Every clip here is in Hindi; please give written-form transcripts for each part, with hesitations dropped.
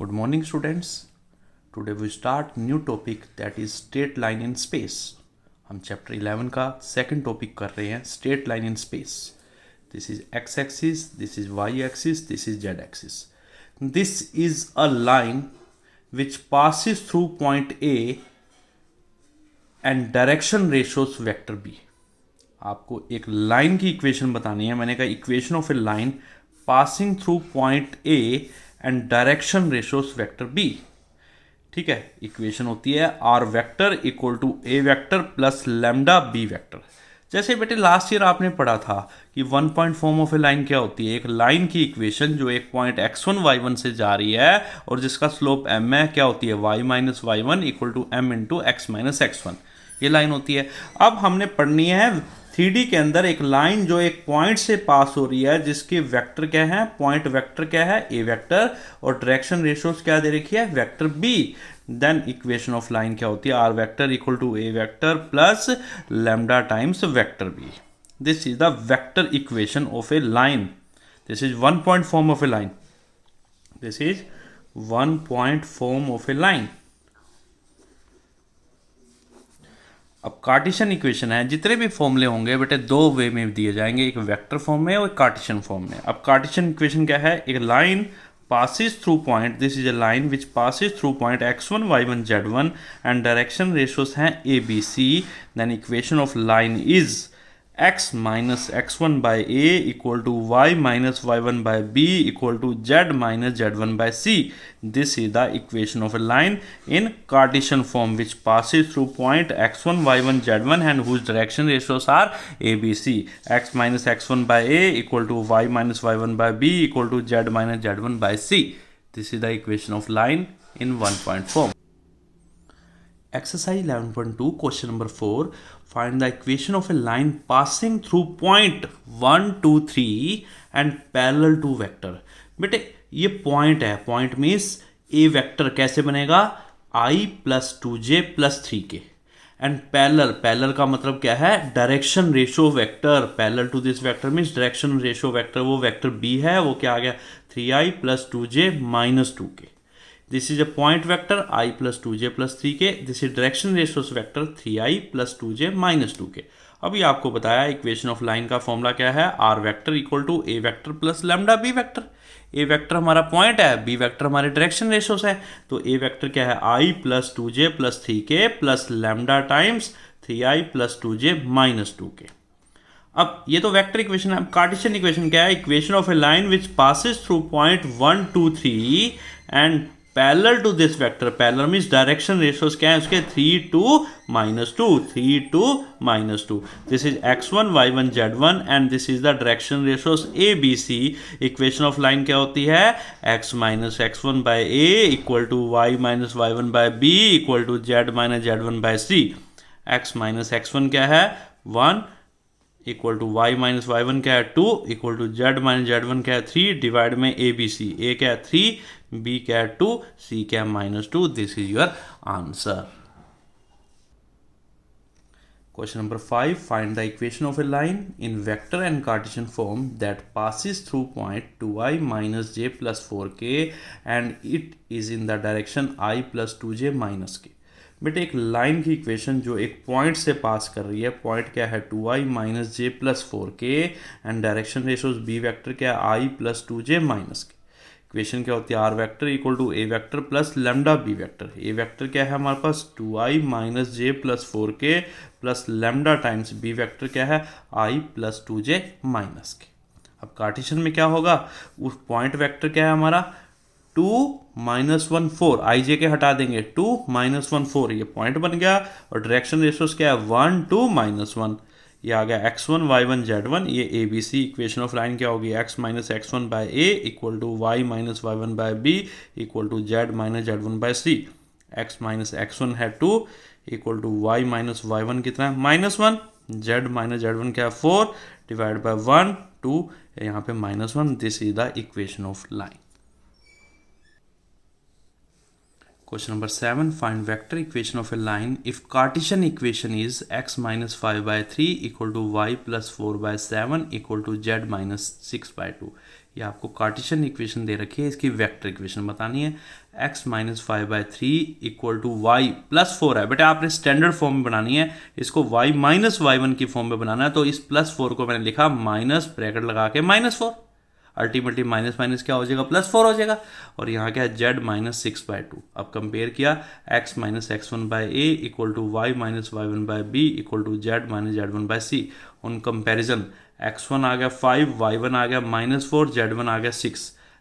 Good morning, students. Today we start new topic that is straight line in space. हम चैप्टर 11 का सेकंड टॉपिक कर रहे हैं straight line in space. This is x axis, this is y axis, this is z axis. This is a line which passes through point A and direction ratios vector B. आपको एक लाइन की इक्वेशन बतानी है. मैंने कहा equation of a line passing through point a and direction ratios vector b. ठीक है, इक्वेशन होती है are vector equal to A vector plus lambda B vector. जैसे बेटे लास्ट ईयर आपने पढ़ा था कि one point form of a line क्या होती है. एक लाइन की इक्वेशन जो एक पॉइंट x1 y1 से जा रही है और जिसका स्लोप m है, क्या होती है y minus y one equal to m into x minus x1. ये लाइन होती है. अब हमने पढ़नी है 3D के अंदर एक लाइन जो एक पॉइंट से पास हो रही है जिसके वेक्टर क्या है, पॉइंट वेक्टर क्या है ए वेक्टर और डायरेक्शन रेशियोस क्या दे रखी है vector b. Then equation of line क्या होती है are vector equal to A vector plus lambda times vector b. This is the vector equation of a line. This is one point form of a line. This is one point form of a line. अब कार्टेशियन इक्वेशन है, जितने भी फॉर्मूले होंगे बेटे दो वे में दिए जाएंगे, एक वेक्टर फॉर्म में और कार्टेशियन फॉर्म में. अब कार्टेशियन इक्वेशन क्या है, एक line passes through point, this is a line which passes through point x1 y1 z1 and direction ratios हैं a b c. then equation of line is x minus x1 by a equal to y minus y1 by b equal to z minus z1 by c. This is the equation of a line in Cartesian form which passes through point x1 y1 z1 and whose direction ratios are a b c. x minus x1 by a equal to y minus y1 by b equal to z minus z1 by c. This is the equation of line in one point form. Exercise 11.2 question number 4. Find the equation of a line passing through point 1, 2, 3 and parallel to vector. बेटे ये पॉइंट है, पॉइंट मीन्स ए वेक्टर कैसे बनेगा i plus 2j plus 3k and parallel. Parallel का मतलब क्या है direction ratio vector. Parallel to this vector means direction ratio vector वो वेक्टर b है, वो क्या आ गया 3i plus 2j minus 2k. This is a point vector I plus 2j plus 3k. This is direction ratios vector 3i plus 2j minus 2k. अभी आपको बताया इक्वेशन ऑफ लाइन का फॉर्मूला क्या है are vector equal to A vector plus lambda B vector. A vector हमारा पॉइंट है, बी वेक्टर हमारे डायरेक्शन रेशियोस है. तो ए वेक्टर क्या है I plus 2j plus 3k plus lambda times 3i plus 2j minus 2k. अब ये तो वेक्टर इक्वेशन है. अब कार्टेशियन इक्वेशन क्या है, equation of a line which passes through point 1, 2, 3 and parallel to this vector. Parallel means direction ratios क्या है उसके 3, 2, minus 2, 3, 2, minus 2. This is x1 y1 z1 and this is the direction ratios a b c. Equation of line क्या होती है x minus x1 by a equal to y minus y1 by b equal to z minus z1 by c. x minus x1 क्या है 1 equal to y minus y one क्या है 2 equal to z minus z one क्या है 3 डिवाइड में ए बी सी. ए क्या है 3, बी क्या है 2, सी क्या है minus 2. This is your answer. Question number 5. Find the equation of a line in vector and Cartesian form that passes through point 2i minus j plus 4k and it is in the direction i plus 2j minus k. बेटे एक लाइन की इक्वेशन जो एक पॉइंट से पास कर रही है, पॉइंट क्या है 2i minus j plus 4k and direction ratios b vector क्या है i plus 2j minus k. Equation क्या होती है are vector equal to A vector plus lambda B vector. A vector क्या है हमारे पास 2i minus j plus 4k plus lambda times b vector क्या है i plus 2j minus k. अब कार्टेशियन में क्या होगा, उस पॉइंट वेक्टर क्या है हमारा 2 माइनस 1 4, आई जे के हटा देंगे 2 माइनस 1 4, ये पॉइंट बन गया. और डायरेक्शन रेशियोस क्या है 1, 2 माइनस 1. ये आ गया x1 y1 z1. ये a b c. Equation of line क्या होगी x minus x1 by a equal to y minus y one by b equal to z minus z one by c. x minus x1 है 2 equal to y minus y one कितना है minus 1, z minus z one क्या है 4 डिवाइड बाय 1, 2 यहाँ पे minus 1. This is the equation of line. Question number 7. Find vector equation of a line if Cartesian equation is x minus 5 by 3 equal to y plus 4 by 7 equal to z minus 6 by 2. ये आपको कार्टेशियन इक्वेशन दे रखी है, इसकी वेक्टर इक्वेशन बतानी है। x minus 5/3 equal to y plus 4 है। बेटा आपने स्टैंडर्ड फॉर्म में बनानी है, इसको y माइनस y1 की फॉर्म में बनाना है। तो इस प्लस 4 को मैंने लिखा माइनस ब्रैकेट लगा के -4, अल्टीमेटली माइनस माइनस क्या हो जाएगा, +4 हो जाएगा। और यहाँ क्या है, z माइनस 6/2। अब कंपेयर किया, x minus x1/a equal to y minus y1/b equal to z minus z1/c। उन कंपेरिजन x1 आ गया 5, y1 आ गया -4, z1 आ गया 6।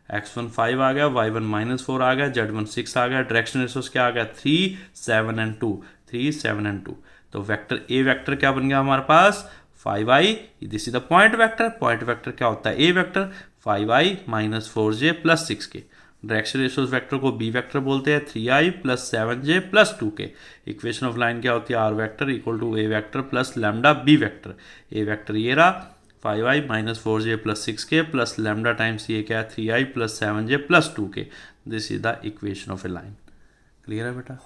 x1 5 आ गया, y1 -4 आ गया, z1 6 आ गया। डायरेक्शन रेशोस क्या आ गया, 3 7 एंड 2, 3 7 एंड 2। तो वेक्टर ए वेक्टर क्या बन गया हमारे पास, 5i, this is the point vector. Point vector क्या होता है, ए vector 5i minus 4j plus 6k। Direction ratios vector को बी वेक्टर बोलते हैं, 3i plus 7j plus 2k। Equation of line क्या होती है, are vector equal to A vector plus lambda B vector. A vector ये रहा 5i minus 4j plus 6k plus lambda times ये क्या है, 3i plus 7j plus 2k। This is the equation of a line. Clear है बेटा,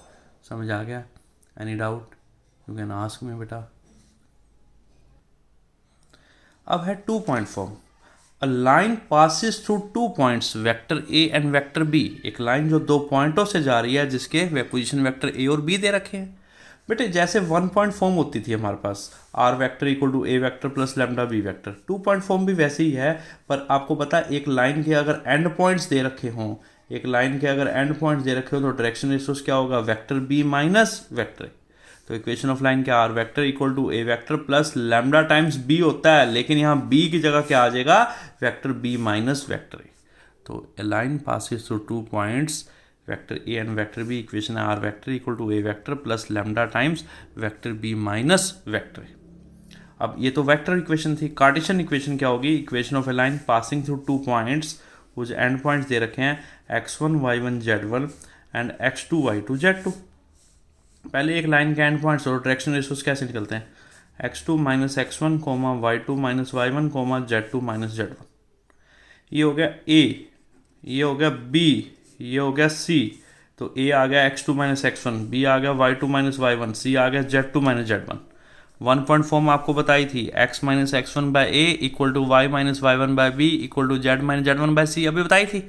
समझ आ गया? Any doubt you can ask me बेटा। अब है 2 point form. A line passes through 2 points vector A and vector b. एक लाइन जो 2 पॉइंटों से जा रही है जिसके पोजीशन वेक्टर ए और बी दे रखे हैं। बेटे जैसे 1 पॉइंट फॉर्म होती थी हमारे पास, R vector equal to A vector plus lambda B vector. 2 point form भी वैसे ही है, पर आपको पता है एक लाइन के अगर एंड पॉइंट्स दे रखे हों, एक लाइन के अगर एंड पॉइंट्स दे रखे हो तो डायरेक्शन रेशोस क्या होगा, वेक्टर बी माइनस वेक्टर ए। तो इक्वेशन ऑफ लाइन क्या, r vector equal to A vector plus lambda times b होता है, लेकिन यहाँ बी की जगह क्या आ जाएगा, वेक्टर बी माइनस वेक्टर ए। तो a line passes through 2 points vector A and vector B. Equation है are vector equal to A vector plus lambda times vector B minus vector A. अब ये तो वेक्टर इक्वेशन थी। कार्टेशियन इक्वेशन क्या होगी, equation of a line passing through 2 points कुछ एंड पॉइंट्स दे रखे हैं, x1 y1 z1 and x2 y2 z2। पहले एक लाइन के एंड पॉइंट्स और डायरेक्शन रेशोस कैसे निकलते हैं, x2 minus x1 comma y2 minus y1 comma z2 minus z1। ये हो गया a, ये हो गया b, ये हो गया c। तो a आ गया x2 माइनस x1, b आ गया y2 माइनस y1, c आ गया z2 minus z1। 1 point form आपको बताई थी, x minus x1 by a equal to y minus y1 by b equal to z minus z1 by c, अभी बताई थी।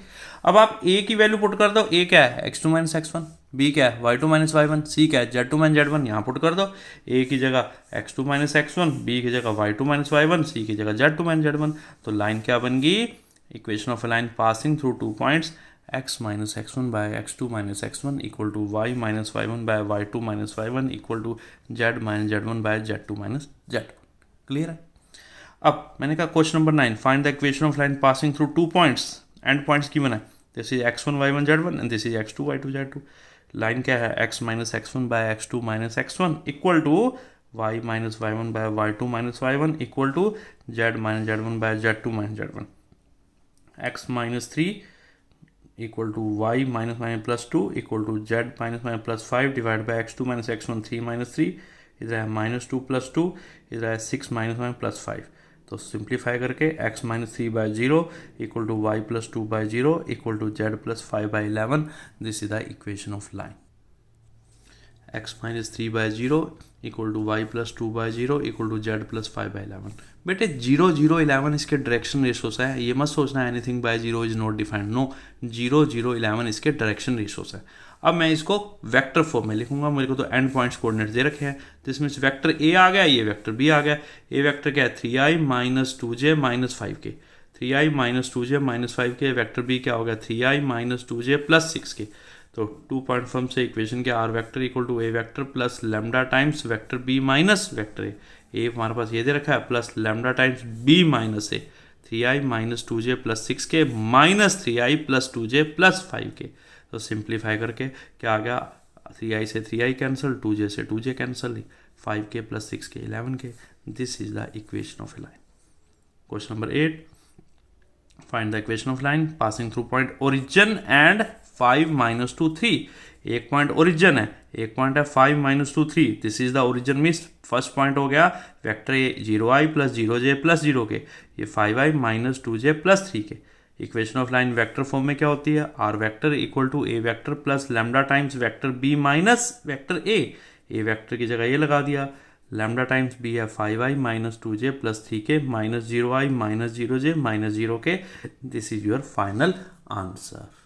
अब आप a की वैल्यू पुट कर दो, a क्या है x2 माइनस x1, b क्या है y2 माइनस y1, c क्या है z2 माइनस z1। यहाँ पुट कर दो, a की जगह x2 माइनस x1, b की जगह y2 माइनस y1, c की जगह z2 माइनस z1। तो लाइन क्या बन गई, equation of a line passing through 2 points x minus x1 by x2 minus x1 equal to y minus y1 by y2 minus y1 equal to z minus z1 by z2 minus z1। Clear है? अब मैंने कहा question number 9, find the equation of line passing through 2 points. End points given है, this is x1 y1 z1 and this is x2 y2 z2। Line क्या है, x minus x1 by x2 minus x1 equal to y minus y1 by y2 minus y1 equal to z minus z1 by z2 minus z1। x minus 3 equal to y minus minus plus 2 equal to z minus minus plus 5 divide by x2 minus x1 3 minus 3, इधर है माइनस 2 प्लस 2, इधर है 6 माइनस माइनस प्लस 5। तो सिंप्लीफाई करके x minus 3 by 0 equal to y plus 2 by 0 equal to z plus 5 by 11। This is the equation of line. x minus 3 by 0 equal to y plus 2 by 0 equal to z plus 5 by 11। बेटे 0 0 11 इसके डायरेक्शन रेशोस है, ये मत सोचना anything by 0 is not defined, no, 0 0 11 इसके डायरेक्शन रेशोस है। अब मैं इसको वेक्टर फॉर्म में लिखूंगा, मेरे को तो एंड पॉइंट्स कोऑर्डिनेट्स दे रखे हैं, तो इसमें से वेक्टर ए आ गया, ये वेक्टर बी आ गया। ए वेक्टर क्या है, 3i minus 2j minus 5k, 3i minus 2j minus 5k। Vector b क्या हो गया, 3i minus 2j plus 6k। तो 2 पॉइंट फॉर्म से इक्वेशन के R vector equal to A vector plus lambda times vector B minus vector A हमारे पास ये दे रखा है, plus lambda times B minus A, 3i minus 2j plus 6k minus 3i plus 2j plus 5k। तो सिंप्लीफाई करके क्या आ गया, 3i से 3i कैंसिल, 2j से 2j cancel, 5k plus 6k 11k। This is the equation of a line. Question number 8, find the equation of line passing through point origin and 5 minus 2 3। एक पॉइंट ओरिजिन है, एक पॉइंट है 5 minus 2 3। This is the origin means first point हो गया vector A 0i plus 0j plus 0k, ये 5i minus 2j plus 3k। Equation of line vector form में क्या होती है, are vector equal to A vector plus lambda times vector B minus vector a. A vector की जगह ये लगा दिया, लैम्डा टाइम्स बी है 5i minus 2j plus 3k minus 0i minus 0j minus 0k. This is your final answer.